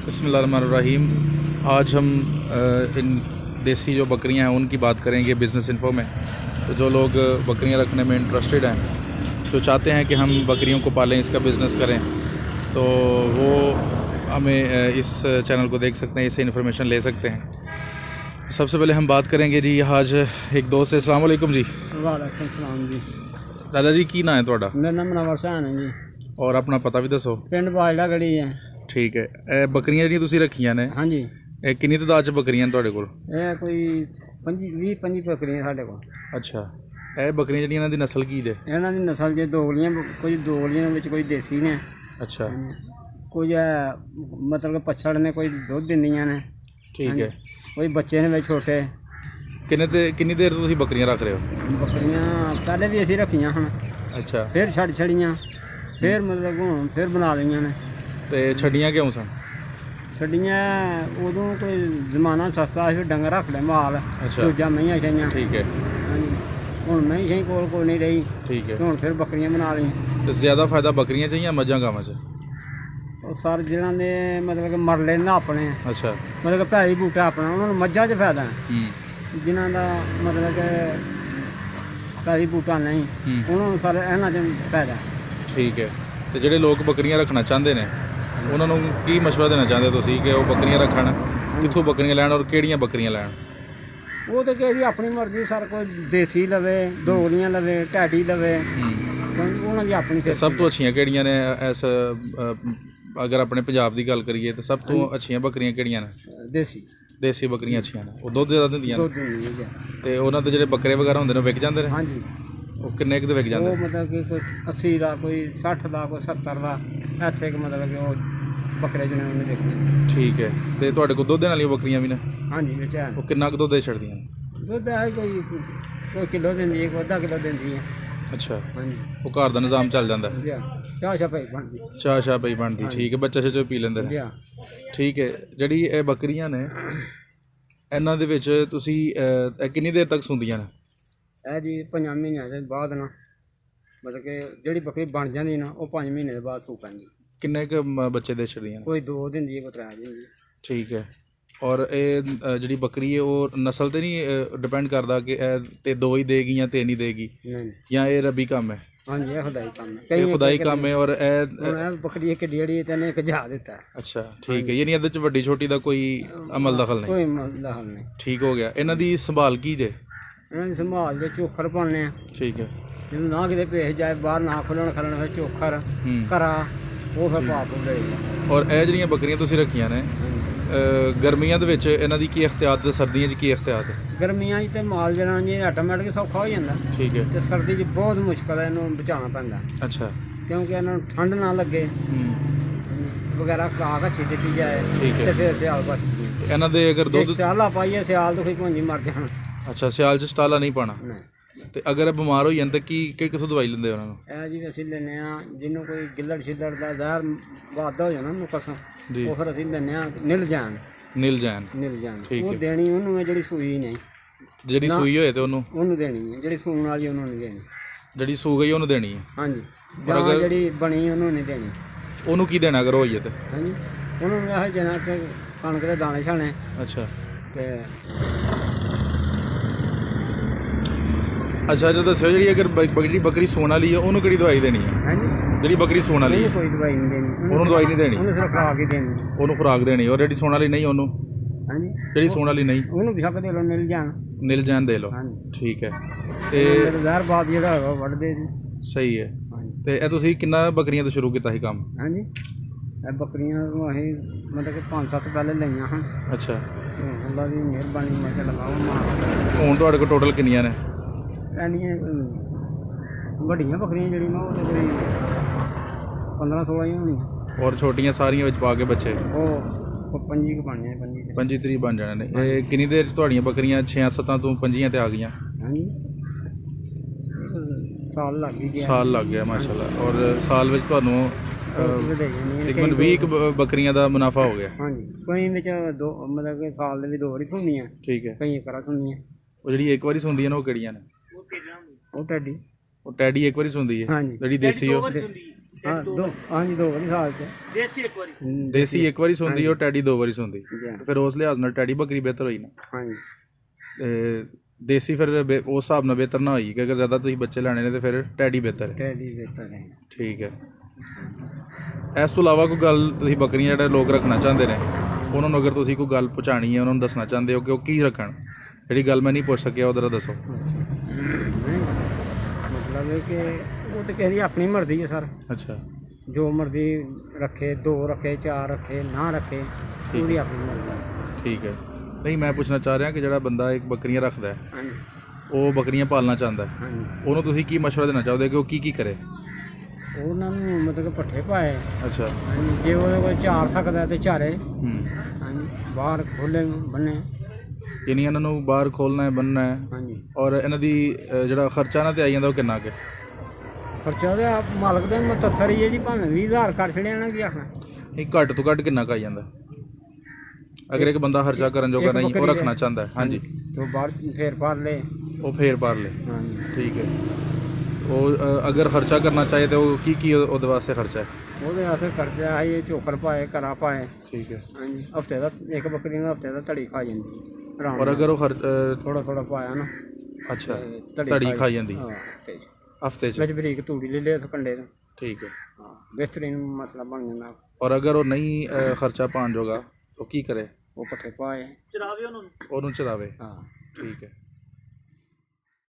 बिस्मिल्लाहिर्रहमानिर्रहीम। आज हम इन देसी जो बकरियां हैं उनकी बात करेंगे बिज़नेस इन्फो में। तो जो लोग बकरियां रखने में इंटरेस्टेड हैं, जो चाहते हैं कि हम बकरियों को पालें, इसका बिज़नेस करें, तो वो हमें इस चैनल को देख सकते हैं, इससे इन्फॉर्मेशन ले सकते हैं। सबसे पहले हम बात करेंगे जी, आज एक दोस्त है। अस्सलाम वालेकुम जी। वालेकुम सलाम जी। दादा जी की ना है ਤੁਹਾਡਾ? मेरा नाम मनवर हुसैन है जी। और अपना पता भी दसो। पिंड बाजड़ा गड़ी है। ठीक है। ਇਹ ਬੱਕਰੀਆਂ ਜਿਹੜੀਆਂ ਤੁਸੀਂ ਰੱਖੀਆਂ ਨੇ, हाँ जी, ਇਹ ਕਿੰਨੀ ਤਾਦਾਦ 'ਚ ਬੱਕਰੀਆਂ ਨੇ ਤੁਹਾਡੇ ਕੋਲ? ये कोई 20-25 बकरियां साढ़े को। ਅੱਛਾ, ਇਹ ਬੱਕਰੀਆਂ ਜਿਹੜੀਆਂ ਇਹਨਾਂ ਦੀ ਨਸਲ ਕੀ ਜੇ? इन्हों की नस्ल जो दोगलियां, कोई दोगलियां विच कोई देसी ने, ਅੱਛਾ, कुछ मतलब कि पछड़ ने, कोई दुध दिंदियां ने, ਠੀਕ ਹੈ। कोई बच्चे ने विच छोटे। ਕਿੰਨੀ ਦੇਰ ਤੋਂ ਤੁਸੀਂ ਬੱਕਰੀਆਂ ਰੱਖ ਰਹੇ ਹੋ? बकरियां पहले भी असीं रखियां हन, ਅੱਛਾ, फिर छड़ छड़ियां, फिर मतलब हुण फिर बना लईयां ने। ਤੇ ਛੱਡੀਆਂ ਕਿਉਂ ਸਨ? छड़ियां उदों कोई जमाना सस्ता सी, डंगर रख ले माल, अच्छा। दूजा मईयां छईयां। ਠੀਕ ਹੈ, ਹਾਂਜੀ, ਹੁਣ ਮੈਂ ਹੀ ਕੋਲ ਕੋਈ ਨਹੀਂ ਰਹੀ, ਠੀਕ ਹੈ। ਤੇ ਹੁਣ ਫਿਰ ਬੱਕਰੀਆਂ ਬਣਾ ਲਈਆਂ। ਤੇ ਜ਼ਿਆਦਾ ਫਾਇਦਾ ਬੱਕਰੀਆਂ 'ਚ ਜਾਂ ਮੱਝਾਂ ਗਾਵਾਂ 'ਚ? ਉਹ ਸਰ ਜਿਹਨਾਂ ਦੇ ਮਤਲਬ ਕਿ ਮਰਲੇ ਨਾ ਆਪਣੇ, ਅੱਛਾ, ਮਤਲਬ ਕਿ ਭੈੜੀ ਬੂਟਾ ਆਪਣਾ, ਉਹਨਾਂ ਨੂੰ ਮੱਝਾਂ 'ਚ ਫਾਇਦਾ ਹੈ। ਹੂੰ, ਜਿਨ੍ਹਾਂ ਦਾ ਮਤਲਬ ਕਿ ਭੈੜੀ ਬੂਟਾ ਨਹੀਂ, ਹੂੰ, ਉਹਨਾਂ ਨੂੰ ਸਾਰੇ ਇਹਨਾਂ 'ਚ ਫਾਇਦਾ ਹੈ। ਠੀਕ ਹੈ। ਤੇ ਜਿਹੜੇ ਲੋਕ ਬੱਕਰੀਆਂ ਰੱਖਣਾ ਚਾਹੁੰਦੇ ਨੇ, ਉਹਨਾਂ ਨੂੰ ਕੀ ਮਸ਼ਵਰਾ ਦੇਣਾ ਚਾਹੁੰਦੇ ਤੁਸੀਂ ਕਿ ਉਹ ਬੱਕਰੀਆਂ ਰੱਖਣ? ਕਿੱਥੋਂ ਬੱਕਰੀਆਂ ਲੈਣ ਔਰ ਕਿਹੜੀਆਂ ਬੱਕਰੀਆਂ ਲੈਣ? ਉਹ ਤਾਂ ਕਿ ਵੀ ਆਪਣੀ ਮਰਜ਼ੀ, ਸਰ ਕੋਈ ਦੇਸੀ ਲਵੇ, ਦੋਗਲੀਆਂ ਲਵੇ, ਢਾਡੀ ਲਵੇ, ਉਹਨਾਂ ਦੀ ਆਪਣੀ ਤੇ ਸਭ ਤੋਂ ਅੱਛੀਆਂ ਕਿਹੜੀਆਂ ਨੇ ਇਸ ਅਗਰ ਆਪਣੇ ਪੰਜਾਬ ਦੀ ਗੱਲ ਕਰੀਏ ਤਾਂ ਸਭ ਤੋਂ ਅੱਛੀਆਂ ਬੱਕਰੀਆਂ ਕਿਹੜੀਆਂ ਨੇ? ਦੇਸੀ ਬੱਕਰੀਆਂ ਅੱਛੀਆਂ ਨੇ, ਉਹ ਦੁੱਧ ਜ਼ਿਆਦਾ ਦਿੰਦੀਆਂ ਨੇ। ਦੁੱਧ ਦਿੰਦੀਆਂ। ਤੇ ਉਹਨਾਂ ਦੇ ਜਿਹੜੇ ਬੱਕਰੇ ਵਗੈਰਾ ਹੁੰਦੇ ਨੇ ਉਹ ਵਿਕ ਜਾਂਦੇ ਨੇ? ਹਾਂਜੀ, ਉਹ ਕਿੰਨੇ ਕੁ ਦੇ ਵਿਕ ਜਾਂਦੇ ਉਹ ਨੇ? ਮਤਲਬ ਕਿ ਕੋਈ 80 ਦਾ, ਕੋਈ 60 ਦਾ, ਕੋਈ 70 ਦਾ, ਇੱਥੇ ਕਿ ਮਤਲਬ ਕਿ ਉਹ ਬੱਕਰੇ ਜਿਹਨੇ ਉਹਨੇ ਦੇਖੇ। ਠੀਕ ਹੈ। ਤੇ ਤੁਹਾਡੇ ਕੋਲ ਦੁੱਧ ਦੇਣ ਵਾਲੀਆਂ ਬੱਕਰੀਆਂ ਵੀ ਨੇ? ਹਾਂਜੀ, ਵਿੱਚ ਹੈ। ਉਹ ਕਿੰਨਾ ਕੁ ਦੁੱਧ ਦੇ ਛੱਡਦੀਆਂ ਨੇ? ਦੁੱਧ ਹੈ ਕੋਈ ਕਿਲੋ ਦਿੰਦੀ ਹੈ, ਕੋਈ ਅੱਧਾ ਕਿਲੋ ਦਿੰਦੀ ਹੈ। ਅੱਛਾ, ਹਾਂਜੀ, ਉਹ ਘਰ ਦਾ ਨਿਜ਼ਾਮ ਚੱਲ ਜਾਂਦਾ ਹੈ? ਜੀ ਚਾਹ ਸ਼ਾਹ ਭਾਈ ਬਣਦੀ। ਚਾਹ ਪਈ ਬਣਦੀ, ਠੀਕ ਹੈ। ਬੱਚਾ ਛੇ ਪੀ ਲੈਂਦੇ ਜੀ ਨੇ, ਠੀਕ ਹੈ। ਜਿਹੜੀ ਇਹ ਬੱਕਰੀਆਂ ਨੇ, ਇਹਨਾਂ ਦੇ ਵਿੱਚ ਤੁਸੀਂ ਇਹ ਕਿੰਨੀ ਦੇਰ ਤੱਕ ਸੂੰਦੀਆਂ ਨੇ? ਇਹ ਜੀ 5 ਮਹੀਨਿਆਂ ਦੇ ਬਾਅਦ ਨਾ, ਮਤਲਬ ਕਿ ਜਿਹੜੀ ਬੱਕਰੀ ਬਣ ਜਾਂਦੀ ਨਾ, ਉਹ 5 ਮਹੀਨੇ ਦੇ ਬਾਅਦ ਸੂ ਪੈਂਦੀ। ਕਿੰਨੇ ਕੁ ਬੱਚੇ ਦੇ ਛੱਡਦੀਆਂ ਨੇ? ਕੋਈ 2 ਦਿੰਦੀ ਹੈ, ਕੋਈ 3 ਦਿੰਦੀ ਹੈ। ਠੀਕ ਹੈ। ਔਰ ਇਹ ਜਿਹੜੀ ਬੱਕਰੀ ਹੈ ਉਹ ਨਸਲ 'ਤੇ ਨਹੀਂ ਡਿਪੈਂਡ ਕਰਦਾ ਕਿ ਇਹ ਤੇ 2 ਹੀ ਦੇਗੀ ਜਾਂ 3 ਹੀ ਦੇਗੀ, ਨਹੀਂ, ਜਾਂ ਇਹ ਰੱਬੀ ਕੰਮ ਹੈ? ਹਾਂਜੀ, ਇਹ ਖੁਦਾਈ ਕੰਮ ਹੈ। ਇਹ ਖੁਦਾਈ ਕੰਮ ਹੈ। ਔਰ ਇਹ ਹੁਣ ਇਹ ਬੱਕਰੀ ਇੱਕ ਜਿਹੜੀ ਤੇ ਇਹਨੇ ਇੱਕ ਜਾ ਦਿੱਤਾ। ਅੱਛਾ, ਠੀਕ ਹੈ। ਯਾਨੀ ਇਹਦੇ 'ਚ ਵੱਡੀ ਛੋਟੀ ਦਾ ਕੋਈ ਅਮਲ ਦਖਲ ਨਹੀਂ? ਕੋਈ ਦਖਲ ਨਹੀਂ। ਠੀਕ ਹੋ ਗਿਆ। ਇਹਨਾਂ ਦੀ ਸੰਭਾਲ ਕੀ ਜੇ? ਇਹਨਾਂ ਦੀ ਸੰਭਾਲ ਦੇ ਚੋਖਰ ਪਾਉਂਦੇ ਆ, ਠੀਕ ਹੈ। ਜਿਹਨੂੰ ਨਾ ਕਿਤੇ ਭੇਜ ਜਾਏ, ਬਾਹਰ ਨਾ ਖੁੱਲਣ ਖਲਣ, ਫਿਰ ਚੋਖਰ ਹੂੰ। ਘਰਾ ਉਹ ਫਿਰ ਪਾਪ ਹੁੰਦੇ। ਔਰ ਇਹ ਜਿਹੜੀਆਂ ਬੱਕਰੀਆਂ ਤੁਸੀਂ ਰੱਖੀਆਂ ਨੇ, ਗਰਮੀਆਂ ਦੇ ਵਿੱਚ ਇਹਨਾਂ ਦੀ ਕੀ ਇਖਤਿਆਤ ਤੇ ਸਰਦੀਆਂ 'ਚ ਕੀ ਇਖਤਿਆਤ ਹੈ? ਗਰਮੀਆਂ 'ਚ ਤੇ ਮਾਲ ਜਿਹੜਾ ਜੀ ਆਟੋਮੈਟਿਕ ਸੌਖਾ ਹੋ ਜਾਂਦਾ, ਠੀਕ ਹੈ। ਤੇ ਸਰਦੀ 'ਚ ਬਹੁਤ ਮੁਸ਼ਕਲ ਹੈ ਇਹਨੂੰ ਬਚਾਉਣਾ ਪੈਂਦਾ, ਅੱਛਾ, ਕਿਉਂਕਿ ਇਹਨਾਂ ਨੂੰ ਠੰਡ ਨਾ ਲੱਗੇ ਵਗੈਰਾ, ਖੁਰਾਕ ਅੱਛੀ ਦਿੱਤੀ ਜਾਏ, ਠੀਕ ਹੈ। ਤੇ ਫਿਰ ਸਿਆਲ ਬਚਦੀ। ਇਹਨਾਂ ਦੇ ਅਗਰ ਦੁੱਧ, ਚਾਲਾ ਪਾਈਏ ਸਿਆਲ ਤੋਂ ਕੋਈ ਭੁੰਜੀ ਮਰ ਜਾਣ। ਅੱਛਾ, ਸਿਆਲ 'ਚ ਸਟਾਲਾ ਨਹੀਂ ਪਾਉਣਾ? ਨਹੀਂ, ਤੇ ਅਗਰ ਇਹ ਬਿਮਾਰ ਹੋ ਜਾਣ ਤਾਂ ਕਿੱਥੋਂ ਦਵਾਈ ਲੈਂਦੇ ਉਹਨਾਂ ਨੂੰ? ਇਹ ਜੀ ਅਸੀਂ ਲੈਂਦੇ ਹਾਂ, ਜਿਹਨੂੰ ਕੋਈ ਗਿੱਲੜ ਛਿੱਲੜ ਦਾ ਜ਼ਹਿਰ ਵਾਧਾ ਹੋ ਜਾਣਾ ਉਹਨੂੰ ਕਸਮ, ਜੀ, ਉਹ ਫਿਰ ਅਸੀਂ ਲੈਂਦੇ ਹਾਂ ਨਿਲ ਜਾਣ। ਠੀਕ ਉਹ ਹੈ। ਦੇਣੀ ਉਹਨੂੰ ਹੈ ਜਿਹੜੀ ਸੂਈ ਨਹੀਂ, ਜਿਹੜੀ ਸੂਈ ਹੋਏ ਤੇ ਉਹਨੂੰ ਦੇਣੀ ਹੈ, ਜਿਹੜੀ ਸੂਣ ਵਾਲੀ ਉਹਨੂੰ ਨਹੀਂ ਦੇਣੀ। ਜਿਹੜੀ ਸੂ ਗਈ ਉਹਨੂੰ ਦੇਣੀ ਹੈ? ਹਾਂਜੀ, ਪਰ ਜਾਂ ਅਗਰ ਜਿਹੜੀ ਬਣੀ ਉਹਨੂੰ ਨਹੀਂ ਦੇਣੀ। ਉਹਨੂੰ ਕੀ ਦੇਣਾ ਅਗਰ ਹੋਈਏ ਤੇ? ਹਾਂਜੀ, ਉਹਨੂੰ ਇਹ ਜਨਾ ਕਿ ਕਣਕ ਦੇ ਦਾਣੇ ਛਾਣੇ, ਅੱਛਾ, ਤੇ ਅੱਛਾ। ਜਦੋਂ ਦੱਸਿਓ ਜਿਹੜੀ ਅਗਰ ਜਿਹੜੀ ਬੱਕਰੀ ਸੂਣ ਵਾਲੀ ਹੈ ਉਹਨੂੰ ਕਿਹੜੀ ਦਵਾਈ ਦੇਣੀ ਹੈ? ਹਾਂਜੀ, ਜਿਹੜੀ ਬੱਕਰੀ ਸੂਣ ਵਾਲੀ ਉਹਨੂੰ ਹੈ ਕੋਈ ਦਵਾਈ ਨਹੀਂ ਦੇਣੀ, ਉਹਨੂੰ ਦਵਾਈ ਨਹੀਂ ਦੇਣੀ? ਉਹਨੂੰ ਸਿਰਫ ਖੁਰਾਕ ਹੀ ਦੇਣੀ। ਉਹਨੂੰ ਖੁਰਾਕ ਦੇਣੀ। ਔਰ ਜਿਹੜੀ ਸੂਣ ਵਾਲੀ ਨਹੀਂ ਉਹਨੂੰ? ਹਾਂਜੀ, ਜਿਹੜੀ ਸੂਣ ਵਾਲੀ ਨਹੀਂ ਉਹਨੂੰ ਵੀ ਹੱਕ ਦੇ ਲਓ, ਨਿਲ ਜਾਣ। ਨਿਲ ਜਾਨ ਦੇ ਲਓ, ਹਾਂਜੀ, ਠੀਕ ਹੈ। ਤੇ ਜ਼ਹਿਰ ਬਾਦ ਜਿਹੜਾ ਹੈਗਾ ਉਹ ਵੱਢਦੇ ਜੀ। ਸਹੀ ਹੈ। ਹਾਂਜੀ, ਤੇ ਇਹ ਤੁਸੀਂ ਕਿੰਨਾ ਬੱਕਰੀਆਂ ਤੋਂ ਸ਼ੁਰੂ ਕੀਤਾ ਸੀ ਕੰਮ? ਹਾਂਜੀ, ਇਹ ਬੱਕਰੀਆਂ ਨੂੰ ਅਸੀਂ ਮਤਲਬ ਕਿ 5-7 ਪਹਿਲੇ ਲਈਆਂ ਹਨ। ਅੱਛਾ, ਅੱਲਾ ਦੀ ਮਿਹਰਬਾਨੀ, ਮੈਂ ਕਿਹਾ ਲਗਾਓ ਮਾਰ। ਹੁਣ ਤੁਹਾਡੇ ਕੋਲ ਟੋਟਲ ਕਿੰਨੀਆਂ ਨੇ? ਐਨੀਆਂ ਵੱਡੀਆਂ ਬੱਕਰੀਆਂ ਜਿਹੜੀਆਂ ਨਾ, ਉਹ ਤਾਂ ਕੋਈ 15-16 ਹੀ ਹੋਣੀਆਂ। ਔਰ ਛੋਟੀਆਂ ਸਾਰੀਆਂ ਵਿੱਚ ਪਾ ਕੇ ਬੱਚੇ ਉਹ 25 ਕੁ ਬਣੀਆਂ, 25 30 ਬਣ ਜਾਣੇ ਨੇ। ਇਹ ਕਿੰਨੀ ਦੇਰ 'ਚ ਤੁਹਾਡੀਆਂ ਬੱਕਰੀਆਂ 6-7 ਤੋਂ 25 ਤੇ ਆ ਗਈਆਂ? ਹਾਂਜੀ, ਸਾਲ ਲੱਗ ਹੀ ਗਿਆ। ਸਾਲ ਲੱਗ ਗਿਆ, ਮਾਸ਼ਾਅੱਲਾ। ਔਰ ਸਾਲ ਵਿੱਚ ਤੁਹਾਨੂੰ ਤਕਰੀਬਨ 20 ਬੱਕਰੀਆਂ ਦਾ ਮੁਨਾਫਾ ਹੋ ਗਿਆ? ਹਾਂਜੀ, ਕਈ ਵਿੱਚ ਦੋ ਮਤਲਬ ਕਿ ਸਾਲ ਦੇ ਵੀ 2 ਵਾਰੀ ਸੁਣਦੀਆਂ। ਠੀਕ ਹੈ। ਕਈ ਕਰਾ ਸੁਣਦੀਆਂ। ਉਹ ਜਿਹੜੀ ਇੱਕ ਵਾਰੀ ਸੁਣਦੀਆਂ ਨੇ ਉਹ ਕਿਹੜੀਆਂ ਨੇ? ਉਹ ਟੈਡੀ। ਉਹ ਟੈਡੀ ਇੱਕ ਵਾਰੀ ਸੁਣਦੀ ਹੈ? ਹਾਂਜੀ, ਜਿਹੜੀ ਦੇਸੀ ਉਹ ਹਾਂ ਹਾਂਜੀ 2 ਵਾਰੀ ਸਾਲ ਚ ਦੇਸੀ ਇੱਕ ਵਾਰੀ ਸੌਂਦੀ ਔਰ ਟੈਡੀ 2 ਵਾਰੀ ਸੌਂਦੀ। ਜੀ ਹਾਂ। ਫਿਰ ਉਸ ਲਿਹਾਜ਼ ਨਾਲ ਟੈਡੀ ਬੱਕਰੀ ਬਿਹਤਰ ਹੋਈ ਨਾ। ਹਾਂਜੀ ਤੇ ਦੇਸੀ ਫਿਰ ਉਸ ਹਿਸਾਬ ਨਾਲ ਬਿਹਤਰ ਨਾ ਹੋਈ ਕਿ ਅਗਰ ਜ਼ਿਆਦਾ ਤੁਸੀਂ ਬੱਚੇ ਲੈਣੇ ਨੇ ਤਾਂ ਫਿਰ ਟੈਡੀ ਬਿਹਤਰ ਹੈ। ਟੈਡੀ ਬਿਹਤਰ ਹੈ। ਠੀਕ ਹੈ। ਇਸ ਤੋਂ ਇਲਾਵਾ ਕੋਈ ਗੱਲ ਤੁਸੀਂ ਬੱਕਰੀਆਂ ਜਿਹੜੇ ਲੋਕ ਰੱਖਣਾ ਚਾਹੁੰਦੇ ਨੇ ਉਹਨਾਂ ਨੂੰ ਅਗਰ ਤੁਸੀਂ ਕੋਈ ਗੱਲ ਪਹੁੰਚਾਉਣੀ ਹੈ ਉਹਨਾਂ ਨੂੰ ਦੱਸਣਾ ਚਾਹੁੰਦੇ ਹੋ ਕਿ ਉਹ ਕੀ ਰੱਖਣ, ਜਿਹੜੀ ਗੱਲ ਮੈਂ ਨਹੀਂ ਪੁੱਛ ਸਕਿਆ ਉਹ ਜ਼ਰਾ ਦੱਸੋ। ਮਤਲਬ ਹੈ ਕਿ ਉਹ ਤਾਂ ਕਿਸੇ ਦੀ ਆਪਣੀ ਮਰਜ਼ੀ ਹੈ ਸਰ। ਅੱਛਾ ਜੋ ਮਰਜ਼ੀ ਰੱਖੇ, 2 ਰੱਖੇ, 4 ਰੱਖੇ, ਨਾ ਰੱਖੇ, ਉਹਦੀ ਆਪਣੀ ਮਰਜ਼ੀ ਹੈ। ਠੀਕ ਹੈ। ਨਹੀਂ ਮੈਂ ਪੁੱਛਣਾ ਚਾਹ ਰਿਹਾ ਕਿ ਜਿਹੜਾ ਬੰਦਾ ਇੱਕ ਬੱਕਰੀਆਂ ਰੱਖਦਾ ਹੈ ਹਾਂਜੀ ਉਹ ਬੱਕਰੀਆਂ ਪਾਲਣਾ ਚਾਹੁੰਦਾ ਹੈ ਹਾਂਜੀ। ਉਹਨੂੰ ਤੁਸੀਂ ਕੀ ਮਸ਼ਵਰਾ ਦੇਣਾ ਚਾਹੁੰਦੇ ਕਿ ਉਹ ਕੀ ਕਰੇ? ਉਹਨਾਂ ਨੂੰ ਮਤਲਬ ਪੱਠੇ ਪਾਏ। ਅੱਛਾ। ਹਾਂਜੀ ਜੇ ਉਹਦੇ ਕੋਲ ਚਾਰ ਸਕਦਾ ਤੇ ਚਾਰੇ। ਹੂੰ। ਹਾਂਜੀ ਬਾਹਰ ਖੋਲੇ ਬੰਨੇ। ਯਾਨੀ ਇਹਨਾਂ ਨੂੰ ਬਾਹਰ ਖੋਲ੍ਹਣਾ ਹੈ, ਬੰਨਣਾ ਹੈ। ਹਾਂਜੀ। ਔਰ ਇਹਨਾਂ ਦੀ ਜਿਹੜਾ ਖਰਚਾ ਇਹਨਾਂ 'ਤੇ ਆਈ ਜਾਂਦਾ ਉਹ ਕਿੰਨਾ ਕੁ? ਖਰਚਾ ਤੇ ਆਪ ਮਾਲਕ ਦੇ ਮੁਤੱਸਰ ਹੀ ਹੈ ਜੀ, ਭਾਵੇਂ 20,000 ਕਰ ਛੜਿਆ ਨਾ ਕੀ ਆਖਣਾ। ਨਹੀਂ ਘੱਟ ਤੋਂ ਘੱਟ ਕਿੰਨਾ ਕੁ ਆਈ ਜਾਂਦਾ ਅਗਰ ਇੱਕ ਬੰਦਾ ਖਰਚਾ ਕਰਨ ਜੋਗਾ ਨਹੀਂ ਉਹ ਰੱਖਣਾ ਚਾਹੁੰਦਾ ਹੈ? ਹਾਂਜੀ। ਤੇ ਉਹ ਬਾਹਰ ਫੇਰ ਪਾਰ ਲੇ। ਉਹ ਫੇਰ ਪਾਰ ਲੇ। ਹਾਂਜੀ ਠੀਕ ਹੈ। ਉਹ ਅਗਰ ਖਰਚਾ ਕਰਨਾ ਚਾਹੇ ਤਾਂ ਉਹ ਕੀ ਉਹਦੇ ਵਾਸਤੇ ਖਰਚਾ ਹੈ? ਉਹਦੇ ਵਾਸਤੇ ਖਰਚਾ ਹੈ ਇਹ ਚੋਕਰ ਪਾਏ, ਘਰਾ ਪਾਏ। ਠੀਕ ਹੈ। ਹਾਂਜੀ ਹਫਤੇ ਦਾ ਇੱਕ ਬੱਕਰੀ ਨੂੰ ਹਫਤੇ ਦਾ ਧੜੀ ਖਾ ਜਾਂਦੀ ਆਰਾਮ ਔਰ ਨਾਲ। ਅਗਰ ਉਹ ਥੋੜਾ ਪਾਇਆ ਨਾ। ਅੱਛਾ ਤੇ ਧੜੀ ਖਾ ਜਾਂਦੀ ਹਾਂ ਹਫਤੇ 'ਚ। ਹਫਤੇ 'ਚ? ਵਿੱਚ ਬਰੀਕ ਤੂੜੀ ਲੈ ਲਿਆ ਕੰਡੇ ਤੋਂ। ਠੀਕ ਹੈ। ਹਾਂ ਬਿਹਤਰੀਨ ਮਤਲਬ ਬਣ ਜਾਂਦਾ। ਔਰ ਅਗਰ ਉਹ ਨਹੀਂ ਖਰਚਾ ਪਾਉਣ ਜੋਗਾ ਉਹ ਕੀ ਕਰੇ? ਉਹ ਪੱਠੇ ਪਾਏ। ਉਹਨੂੰ ਚਰਾਵੇ। ਹਾਂ ਠੀਕ ਹੈ।